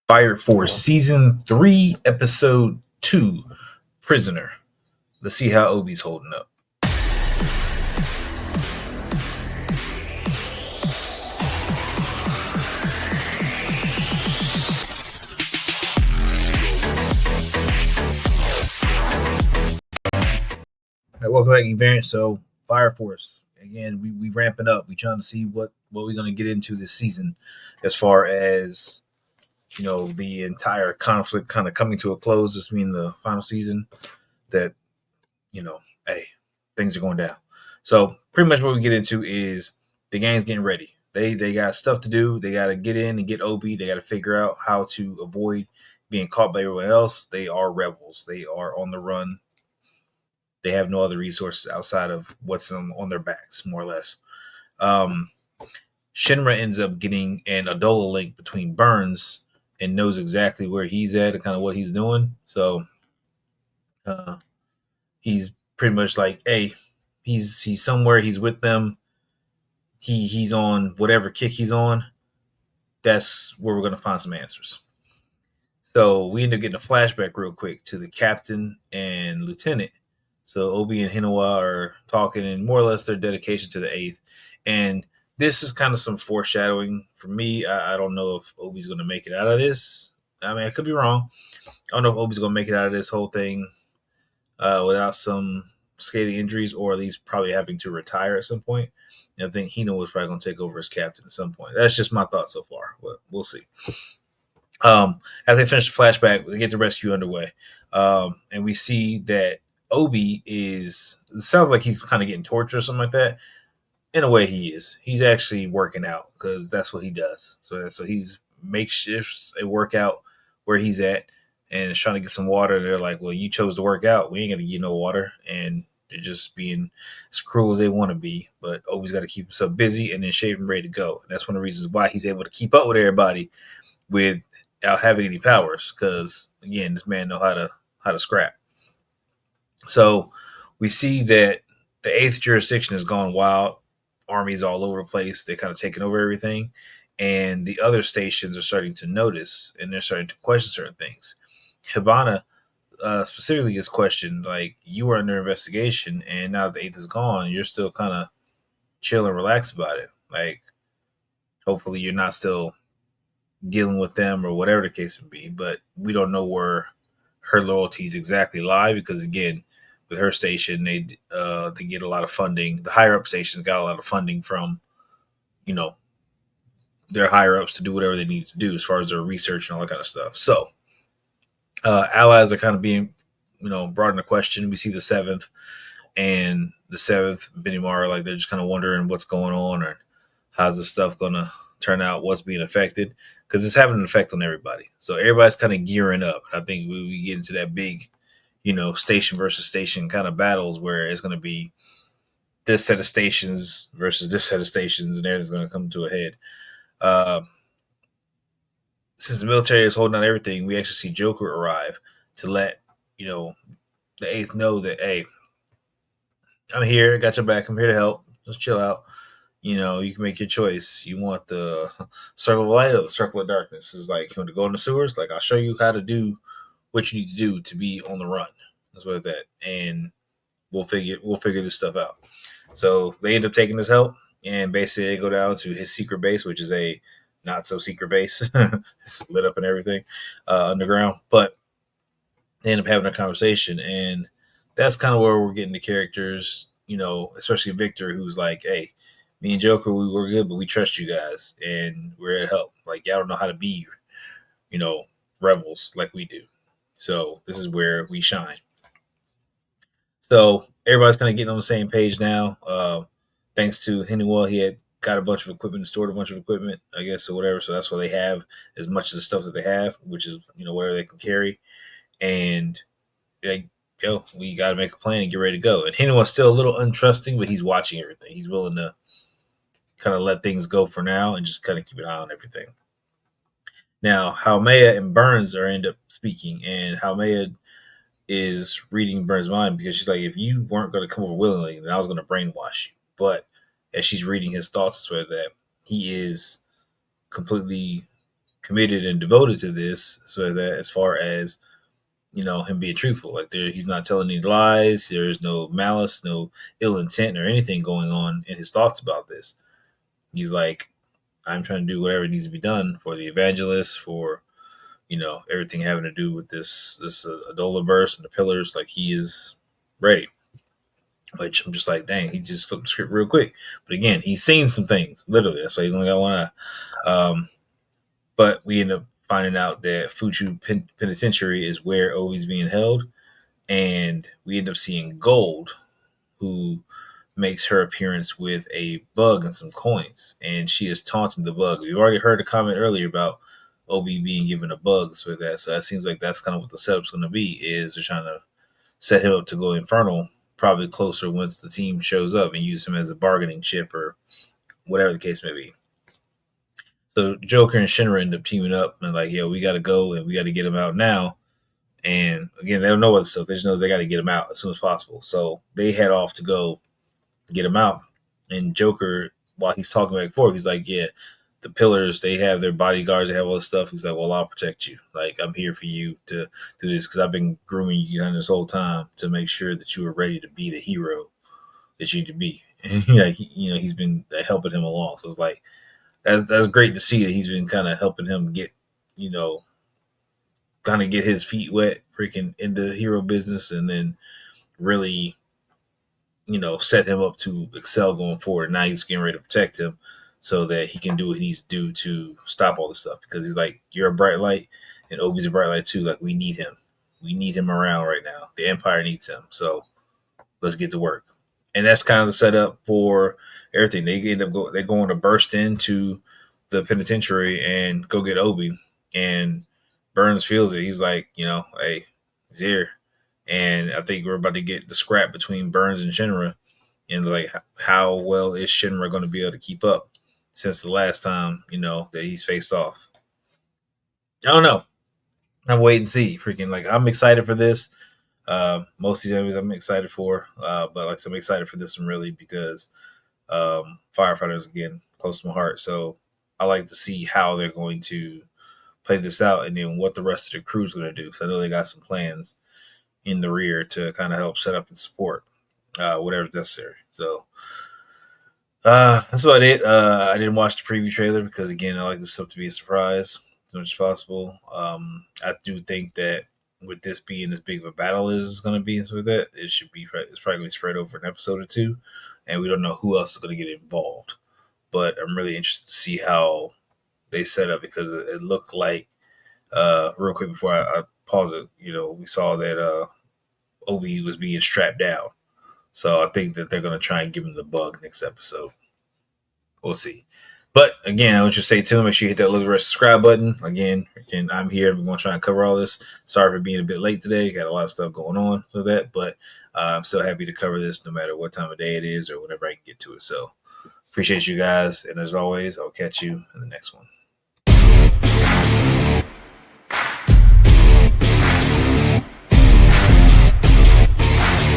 Fire Force Season 3, Episode 2, Prisoner. Let's see how Obi's holding up. Right, welcome back, Event. So, Fire Force. Again, we ramping up. We trying to see what we're going to get into this season as far as the entire conflict kind of coming to a close. This being the final season, that hey, things are going down. So pretty much what we get into is the gang's getting ready. They got stuff to do. They got to get in and get Obi. They got to figure out how to avoid being caught by everyone else. They are rebels. They are on the run. They have no other resources outside of what's on their backs, more or less. Um, Shinra ends up getting an Adola link between Burns and knows exactly where he's at and kind of what he's doing. So uh, he's pretty much like, hey, he's somewhere. He's with them. He's on whatever kick he's on. That's where we're gonna find some answers. So we end up getting a flashback real quick to the captain and lieutenant. So Obi and Hinawa are talking, and more or less their dedication to the Eighth. And this is kind of some foreshadowing for me. I don't know if Obi's going to make it out of this. I mean, I could be wrong. I don't know if Obi's going to make it out of this whole thing without some scathing injuries, or at least probably having to retire at some point. And I think Hino was probably going to take over as captain at some point. That's just my thought so far, but we'll see. As they finish the flashback, they get the rescue underway, and we see that Obi is. It sounds like he's kind of getting tortured or something like that. In a way, he is. He's actually working out because that's what he does. So he's makeshifts a workout where he's at and is trying to get some water. They're like, "Well, you chose to work out. We ain't gonna give you no water." And they're just being as cruel as they want to be. But Obi's got to keep himself busy and then shave and ready to go. And that's one of the reasons why he's able to keep up with everybody without having any powers. Because again, this man know how to scrap. So we see that the eighth jurisdiction has gone wild. Armies all over the place. They're kind of taking over everything. And the other stations are starting to notice and they're starting to question certain things. Hibana specifically gets questioned, like, you were under investigation and now the eighth is gone. You're still kind of chill and relax about it. Like, hopefully you're not still dealing with them or whatever the case would be. But we don't know where her loyalties exactly lie because, again, with her station, they get a lot of funding. The higher up stations got a lot of funding from, you know, their higher ups to do whatever they need to do as far as their research and all that kind of stuff. So allies are kind of being, brought into question. We see the seventh and the seventh Benimar, like they're just kind of wondering what's going on or how's this stuff going to turn out, what's being affected, because it's having an effect on everybody. So everybody's kind of gearing up. I think we get into that big, station versus station kind of battles where it's going to be this set of stations versus this set of stations, and everything's going to come to a head. Uh, since the military is holding on everything, we actually see Joker arrive to let the eighth know that, hey, I'm here, got your back, I'm here to help. Just chill out. You can make your choice. You want the circle of light or the circle of darkness? It's like, you want to go in the sewers? Like, I'll show you how to do what you need to do to be on the run. That's what that, and we'll figure this stuff out. So they end up taking his help, and basically they go down to his secret base, which is a not so secret base. It's lit up and everything underground, but they end up having a conversation, and that's kind of where we're getting the characters. Especially Victor, who's like, "Hey, me and Joker, we were good, but we trust you guys, and we're at help. Like, y'all don't know how to be, rebels like we do. So this is where we shine." So everybody's kind of getting on the same page now. Thanks to Henningwell, he had got a bunch of equipment, stored a bunch of equipment, I guess, or whatever. So that's why they have as much of the stuff that they have, which is whatever they can carry. And like, we got to make a plan and get ready to go. And Henningwell's still a little untrusting, but he's watching everything. He's willing to kind of let things go for now and just kind of keep an eye on everything. Now, Haumea and Burns are end up speaking, and Haumea is reading Burns' mind because she's like, if you weren't going to come over willingly, then I was going to brainwash you. But as she's reading his thoughts, it's where that he is completely committed and devoted to this, so that as far as him being truthful, like he's not telling any lies. There's no malice, no ill intent, or anything going on in his thoughts about this. He's like, I'm trying to do whatever needs to be done for the evangelist, for everything having to do with this Adola verse and the pillars. Like he is ready. Which I'm just like, dang, he just flipped the script real quick. But again, he's seen some things. Literally, that's why he's only got one eye. But we end up finding out that Fuchu Penitentiary is where Obi's being held, and we end up seeing Gold, who makes her appearance with a bug and some coins, and she is taunting the bug. We've already heard a comment earlier about Obi being given a bug with that, so that seems like that's kind of what the setup's going to be. Is they're trying to set him up to go infernal, probably closer once the team shows up, and use him as a bargaining chip or whatever the case may be. So Joker and Shinra end up teaming up and like, yo, we got to go and we got to get him out now. And again, they don't know what stuff. They just know they got to get him out as soon as possible. So they head off to go get him out. And Joker, while he's talking back and forth, he's like, yeah, the pillars, they have their bodyguards, they have all this stuff. He's like, well, I'll protect you. Like, I'm here for you to do this because I've been grooming you this whole time to make sure that you are ready to be the hero that you need to be. And he's been helping him along. So it's like, that's great to see that he's been kind of helping him get, kind of get his feet wet, freaking in the hero business, and then really, set him up to excel going forward. Now he's getting ready to protect him so that he can do what he needs to do to stop all this stuff. Because he's like, you're a bright light, and Obi's a bright light too. Like, we need him. We need him around right now. The Empire needs him. So let's get to work. And that's kind of the setup for everything. They end up they're going to burst into the penitentiary and go get Obi. And Burns feels it. He's like, hey, he's here. And I think we're about to get the scrap between Burns and Shinra. And like, how well is Shinra going to be able to keep up since the last time, that he's faced off? I don't know. I'm waiting to see. Freaking like, I'm excited for this. Most of these enemies I'm excited for, but like I'm excited for this one really because Firefighters again close to my heart. So I like to see how they're going to play this out and then what the rest of the crew's going to do. So I know they got some plans in the rear to kind of help set up and support whatever's necessary. So that's about it. I didn't watch the preview trailer because again I like this stuff to be a surprise as much as possible. I do think that with this being as big of a battle as it's going to be with that, it's probably going to be spread over an episode or two, and we don't know who else is going to get involved. But I'm really interested to see how they set up because it looked like real quick before I pause it, we saw that Obi was being strapped down, so I think that they're going to try and give him the bug next episode. We'll see. But again, I want you to stay tuned. Make sure you hit that little red subscribe button. Again, I'm here. We're going to try and cover all this. Sorry for being a bit late today. Got a lot of stuff going on with that, but I'm so happy to cover this no matter what time of day it is or whenever I can get to it. So appreciate you guys. And as always, I'll catch you in the next one.